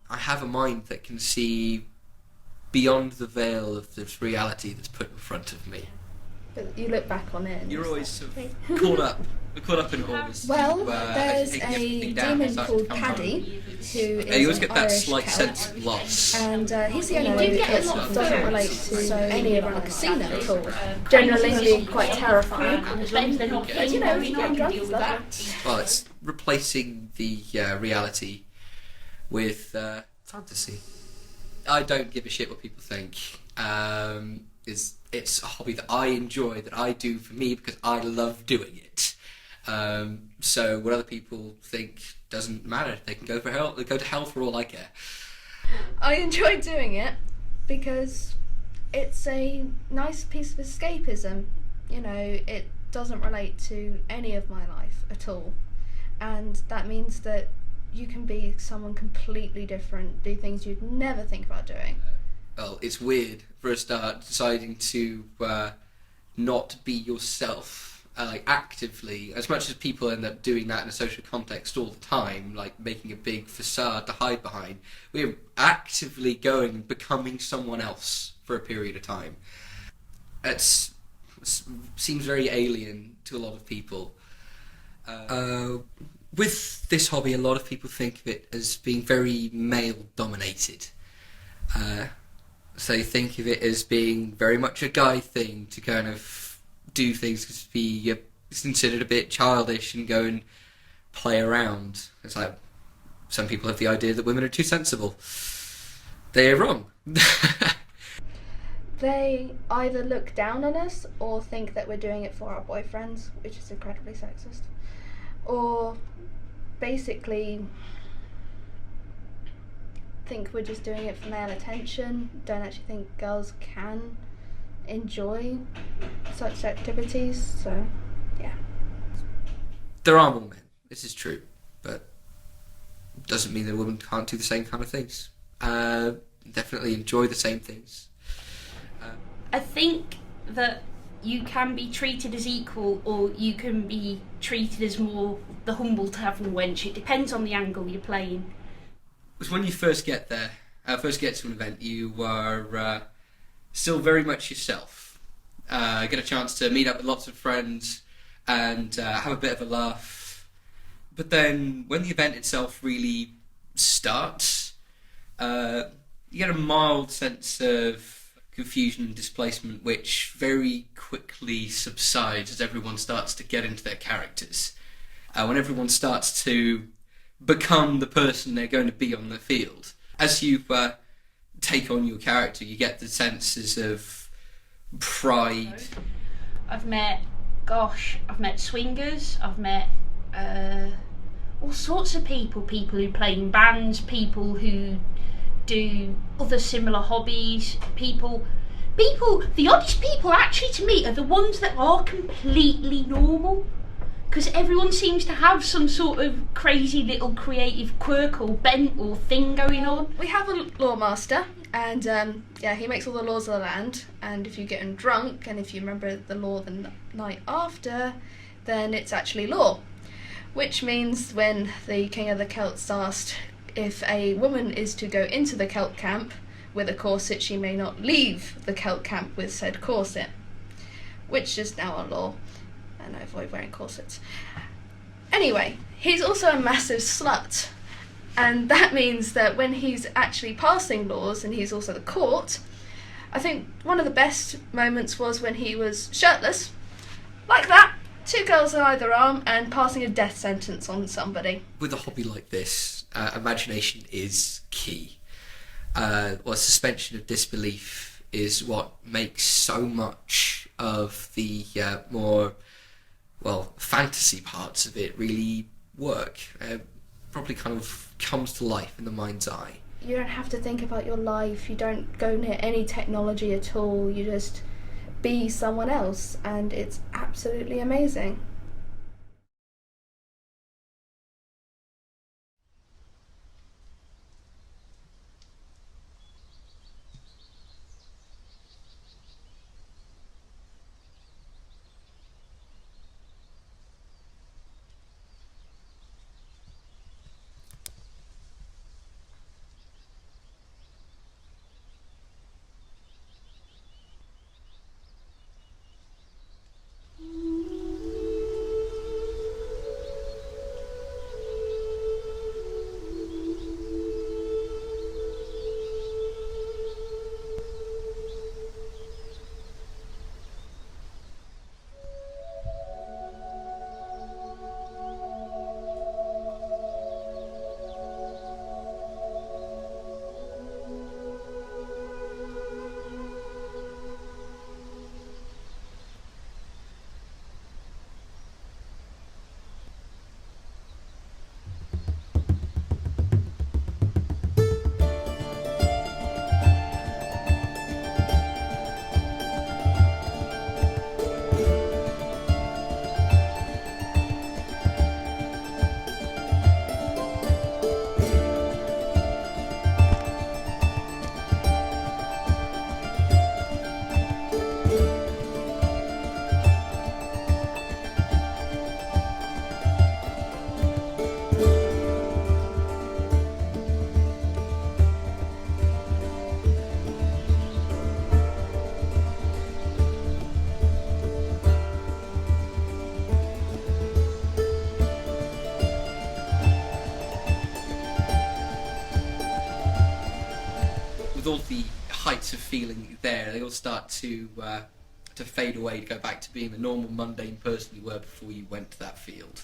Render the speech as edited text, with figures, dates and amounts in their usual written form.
I have a mind that can see beyond the veil of this reality that's put in front of me. But you look back on it and You're always sort of caught up. We're caught up in it all. Well, there's a demon called Paddy who is You always get that Irish slight Celt, sense of loss. and he's the only You one do who get a lot of doesn't photos, relate to any of our casino at all. Generally Generally being quite terrifying. Then they're not But you know, you can drunk deal and with stuff. that. Well, it's replacing the reality with fantasy. I don't give a shit what people think. It's a hobby that I enjoy, that I do for me because I love doing it. So what other people think doesn't matter. They can go for hell. They go to hell for all I care. I enjoy doing it because it's a nice piece of escapism. You know, it doesn't relate to any of my life at all, and that means that you can be someone completely different, do things you'd never think about doing. Well, it's weird for a start deciding to not be yourself, like actively. As much as people end up doing that in a social context all the time, like making a big facade to hide behind, we're actively going and becoming someone else for a period of time. It seems very alien to a lot of people. With this hobby, a lot of people think of it as being very male-dominated. So they think of it as being very much a guy thing to kind of do things to be considered a bit childish and go and play around. It's like some people have the idea that women are too sensible. They're wrong. They either look down on us or think that we're doing it for our boyfriends, which is incredibly sexist, or basically think we're just doing it for male attention, don't actually think girls can enjoy such activities, so yeah. There are more men, this is true, but doesn't mean that women can't do the same kind of things. Definitely enjoy the same things. I think that you can be treated as equal, or you can be treated as more the humble tavern wench. It depends on the angle you're playing. Because when you first get there, first get to an event, you are still very much yourself. Get a chance to meet up with lots of friends and have a bit of a laugh. But then when the event itself really starts, you get a mild sense of confusion and displacement, which very quickly subsides as everyone starts to get into their characters. When everyone starts to become the person they're going to be on the field. As you take on your character, you get the senses of pride. I've met swingers, I've met all sorts of people who play in bands, people who do other similar hobbies, the oddest people actually to me are the ones that are completely normal, because everyone seems to have some sort of crazy little creative quirk or bent or thing going on. We have a law master, and he makes all the laws of the land, and if you get drunk and if you remember the law the night after, then it's actually law, which means when the King of the Celts asked if a woman is to go into the Celt camp with a corset, she may not leave the Celt camp with said corset, which is now a law, and I avoid wearing corsets. Anyway, he's also a massive slut, and that means that when he's actually passing laws, and he's also the court, I think one of the best moments was when he was shirtless, like that, 2 girls on either arm, and passing a death sentence on somebody. With a hobby like this, imagination is key. Suspension of disbelief is what makes so much of the more, fantasy parts of it really work. Probably kind of comes to life in the mind's eye. You don't have to think about your life, you don't go near any technology at all, you just be someone else, and it's absolutely amazing. with all the heights of feeling there, they all start to fade away, to go back to being the normal, mundane person you were before you went to that field.